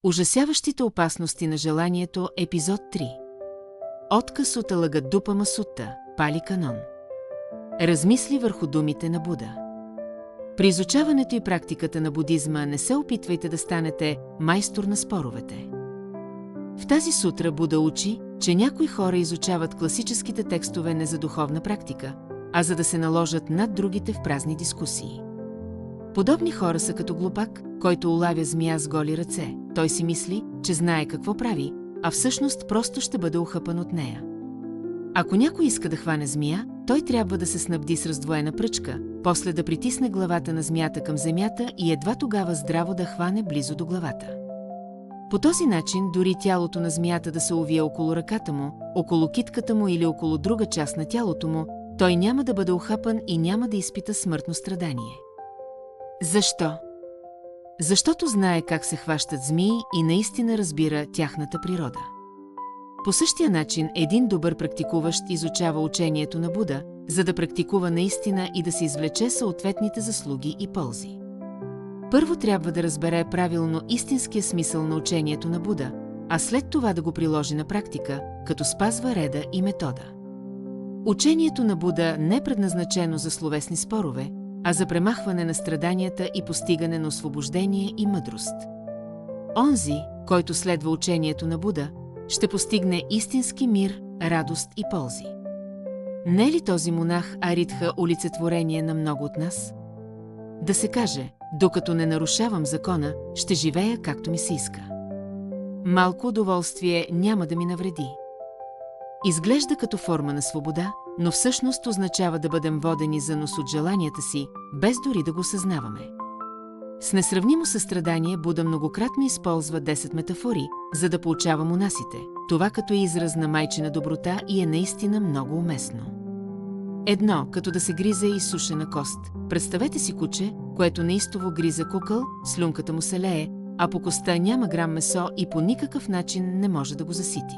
Ужасяващите опасности на желанието, епизод 3. Отказ от Алагадупама Сутта, Пали Канон. Размисли върху думите на Буда. При изучаването и практиката на будизма не се опитвайте да станете майстор на споровете. В тази сутра Буда учи, че някои хора изучават класическите текстове не за духовна практика, а за да се наложат над другите в празни дискусии. Подобни хора са като глупак, който улавя змия с голи ръце. Той си мисли, че знае какво прави, а всъщност просто ще бъде ухъпан от нея. Ако някой иска да хване змия, той трябва да се снабди с раздвоена пръчка, после да притисне главата на змията към земята и едва тогава здраво да хване близо до главата. По този начин дори тялото на змията да се увие около ръката му, около китката му или около друга част на тялото му, той няма да бъде ухъпан и няма да изпита смъртно страдание. Защо? Защото знае как се хващат змии и наистина разбира тяхната природа. По същия начин един добър практикуващ изучава учението на Буда, за да практикува наистина и да се извлече съответните заслуги и ползи. Първо трябва да разбере правилно истинския смисъл на учението на Буда, а след това да го приложи на практика, като спазва реда и метода. Учението на Буда не е предназначено за словесни спорове, а за премахване на страданията и постигане на освобождение и мъдрост. Онзи, който следва учението на Буда, ще постигне истински мир, радост и ползи. Не е ли този монах Аритха олицетворение на много от нас? Да се каже, докато не нарушавам закона, ще живея както ми се иска. Малко удоволствие няма да ми навреди. Изглежда като форма на свобода, но всъщност означава да бъдем водени за нос от желанията си, без дори да го съзнаваме. С несравнимо състрадание Буда многократно използва 10 метафори, за да поучава монасите. Това като е израз на майчина доброта и е наистина много уместно. Едно, като да се гризе изсушена кост. Представете си куче, което неистово гриза кукъл, слюнката му се лее, а по костта няма грам месо и по никакъв начин не може да го засити.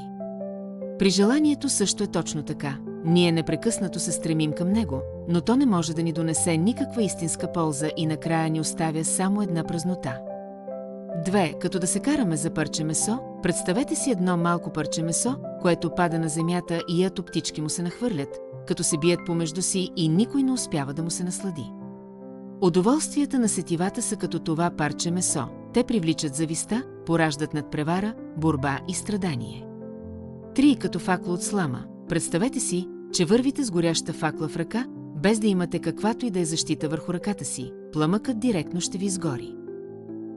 При желанието също е точно така. Ние непрекъснато се стремим към него, но то не може да ни донесе никаква истинска полза и накрая ни оставя само една празнота. Две, като да се караме за парче месо, представете си едно малко парче месо, което пада на земята и ято птички му се нахвърлят, като се бият помежду си и никой не успява да му се наслади. Удоволствията на сетивата са като това парче месо. Те привличат зависта, пораждат надпревара, борба и страдание. Три, като факла от слама. Представете си, че вървите с горяща факла в ръка, без да имате каквато и да е защита върху ръката си. Пламъкът директно ще ви изгори.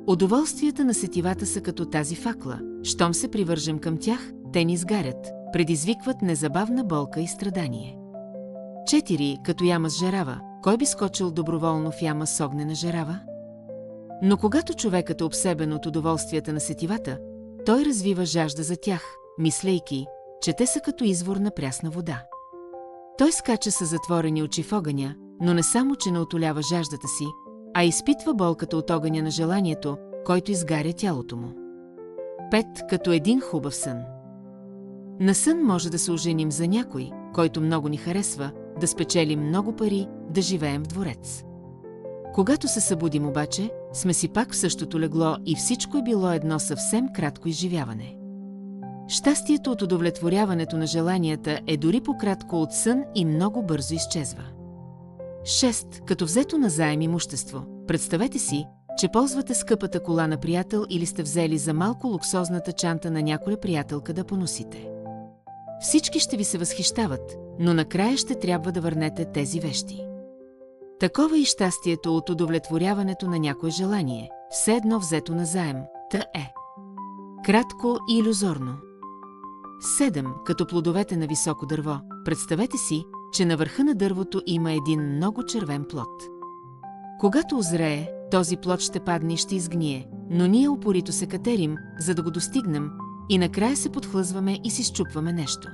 Удоволствията на сетивата са като тази факла. Щом се привържем към тях, те ни изгарят, предизвикват незабавна болка и страдание. 4. Като яма с жарава. Кой би скочил доброволно в яма с огнена жарава? Но когато човекът е обсебен от удоволствията на сетивата, той развива жажда за тях, мислейки, че те са като извор на прясна вода. Той скача със затворени очи в огъня, но не само, че не утолява жаждата си, а изпитва болката от огъня на желанието, който изгаря тялото му. 5. Като един хубав сън. На сън може да се оженим за някой, който много ни харесва, да спечелим много пари, да живеем в дворец. Когато се събудим обаче, сме си пак в същото легло и всичко е било едно съвсем кратко изживяване. Щастието от удовлетворяването на желанията е дори по-кратко от сън и много бързо изчезва. 6. Като взето назаем имущество. Представете си, че ползвате скъпата кола на приятел или сте взели за малко луксозната чанта на някоя приятелка да поносите. Всички ще ви се възхищават, но накрая ще трябва да върнете тези вещи. Такова и щастието от удовлетворяването на някое желание, все едно взето назаем, та е. Кратко и илюзорно. 7. Като плодовете на високо дърво. Представете си, че на върха на дървото има един много червен плод. Когато озрее, този плод ще падне и ще изгние, но ние упорито се катерим, за да го достигнем, и накрая се подхлъзваме и си счупваме нещо.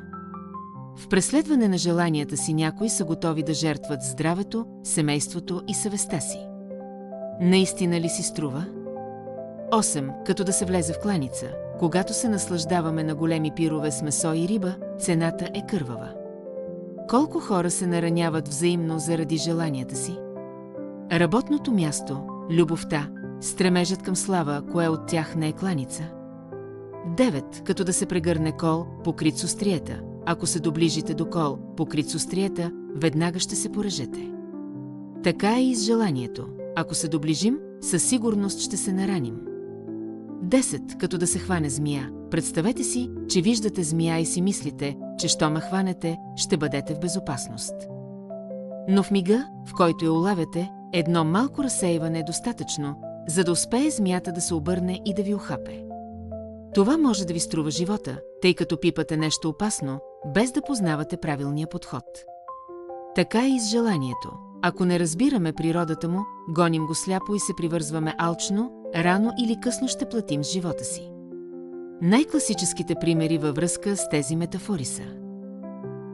В преследване на желанията си някои са готови да жертват здравето, семейството и съвестта си. Наистина ли си струва? 8. Като да се влезе в кланица. Когато се наслаждаваме на големи пирове с месо и риба, цената е кървава. Колко хора се нараняват взаимно заради желанията си? Работното място, любовта, стремежът към слава, кое от тях не е кланица? 9. Като да се прегърне кол, покрит с острията. Ако се доближите до кол, покрит с острията, веднага ще се порежете. Така е и с желанието. Ако се доближим, със сигурност ще се нараним. 10. Като да се хване змия. Представете си, че виждате змия и си мислите, че що ме хванете, ще бъдете в безопасност. Но в мига, в който я улавяте, едно малко разсейване е достатъчно, за да успее змията да се обърне и да ви ухапе. Това може да ви струва живота, тъй като пипате нещо опасно, без да познавате правилния подход. Така е и с желанието. Ако не разбираме природата му, гоним го сляпо и се привързваме алчно, рано или късно ще платим с живота си. Най-класическите примери във връзка с тези метафори са: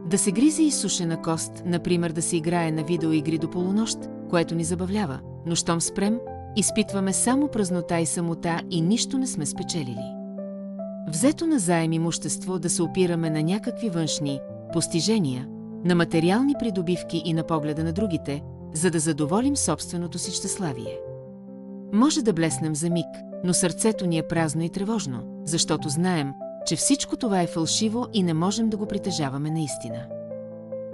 да се гризе изсушена кост, например да се играе на видеоигри до полунощ, което ни забавлява, но щом спрем, изпитваме само празнота и самота и нищо не сме спечелили. Взето на заем имущество да се опираме на някакви външни постижения, на материални придобивки и на погледа на другите, за да задоволим собственото си щеславие. Може да блеснем за миг, но сърцето ни е празно и тревожно, защото знаем, че всичко това е фалшиво и не можем да го притежаваме наистина.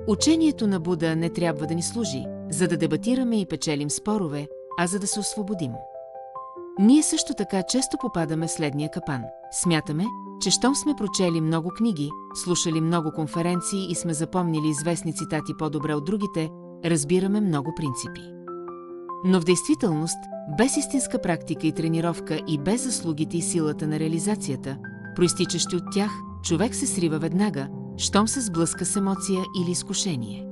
Учението на Буда не трябва да ни служи, за да дебатираме и печелим спорове, а за да се освободим. Ние също така често попадаме в следния капан. Смятаме, че щом сме прочели много книги, слушали много конференции и сме запомнили известни цитати по-добре от другите, разбираме много принципи. Но в действителност, без истинска практика и тренировка и без заслугите и силата на реализацията, проистичащи от тях, човек се срива веднага, щом се сблъска с емоция или изкушение.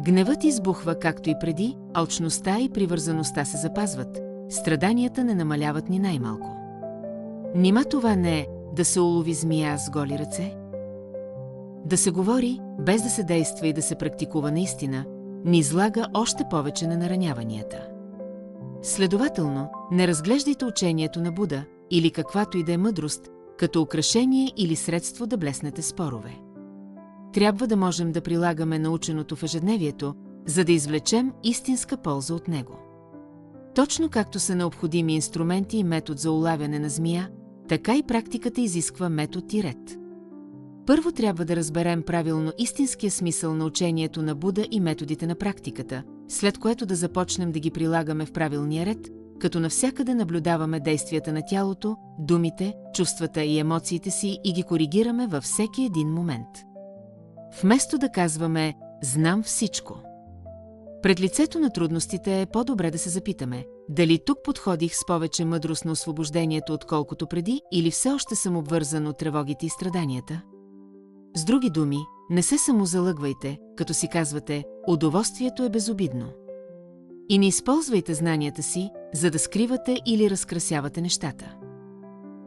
Гневът избухва както и преди, алчността и привързаността се запазват, страданията не намаляват ни най-малко. Нима това не е да се улови змия с голи ръце? Да се говори, без да се действа и да се практикува наистина, ни излага още повече на нараняванията. Следователно, не разглеждайте учението на Буда или каквато и да е мъдрост, като украшение или средство да блеснете спорове. Трябва да можем да прилагаме наученото в ежедневието, за да извлечем истинска полза от него. Точно както са необходими инструменти и метод за улавяне на змия, така и практиката изисква метод и ред. Първо трябва да разберем правилно истинския смисъл на учението на Буда и методите на практиката, след което да започнем да ги прилагаме в правилния ред, като навсякъде наблюдаваме действията на тялото, думите, чувствата и емоциите си и ги коригираме във всеки един момент. Вместо да казваме «знам всичко». Пред лицето на трудностите е по-добре да се запитаме, дали тук подходих с повече мъдрост на освобождението, отколкото преди, или все още съм обвързан от тревогите и страданията? С други думи, не се самозалъгвайте, като си казвате «удоволствието е безобидно». И не използвайте знанията си, за да скривате или разкрасявате нещата.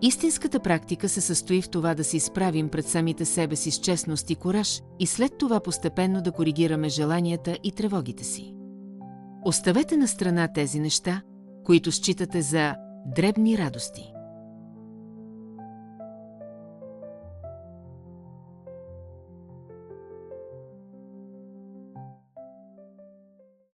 Истинската практика се състои в това да се изправим пред самите себе си с честност и кураж и след това постепенно да коригираме желанията и тревогите си. Оставете на страна тези неща, които считате за дребни радости.